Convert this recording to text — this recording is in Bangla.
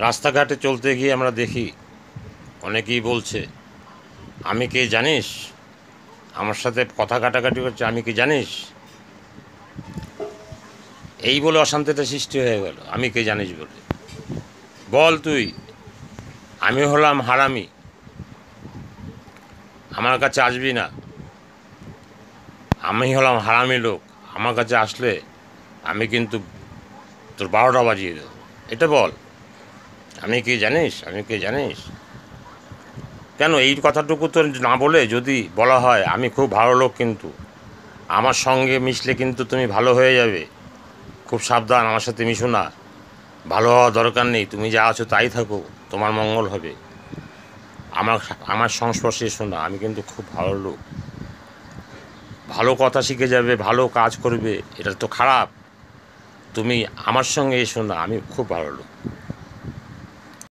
রাস্তাঘাটে চলতে গিয়ে আমরা দেখি অনেকেই বলছে, আমি কে জানিস? আমার সাথে কথা কাটাকাটি করছে, আমি কি জানিস? এই বলে অশান্তিটা সৃষ্টি হয়ে গেল, আমি কে জানিস বলে। বল তুই, আমি হলাম হারামি, আমার কাছে আসবি না। আমি হলাম হারামি লোক, আমার কাছে আসলে আমি কিন্তু তোর 12টা বাজিয়ে দেবো। এটা বল, আমি কে জানিস? আমি কে জানিস? কেন এই কথাটুকু তো না বলে যদি বলা হয়, আমি খুব ভালো লোক, কিন্তু আমার সঙ্গে মিশলে কিন্তু তুমি ভালো হয়ে যাবে, খুব সাবধান, আমার সাথে মিশো না, ভালো হওয়া দরকার নেই, তুমি যা আছো তাই থাকো, তোমার মঙ্গল হবে, আমার আমার সংস্পর্শে এসো না, আমি কিন্তু খুব ভালো লোক। ভালো কথা শিখে যাবে, ভালো কাজ করবে, এটা তো খারাপ। তুমি আমার সঙ্গে এসো না, আমি খুব ভালো লোক।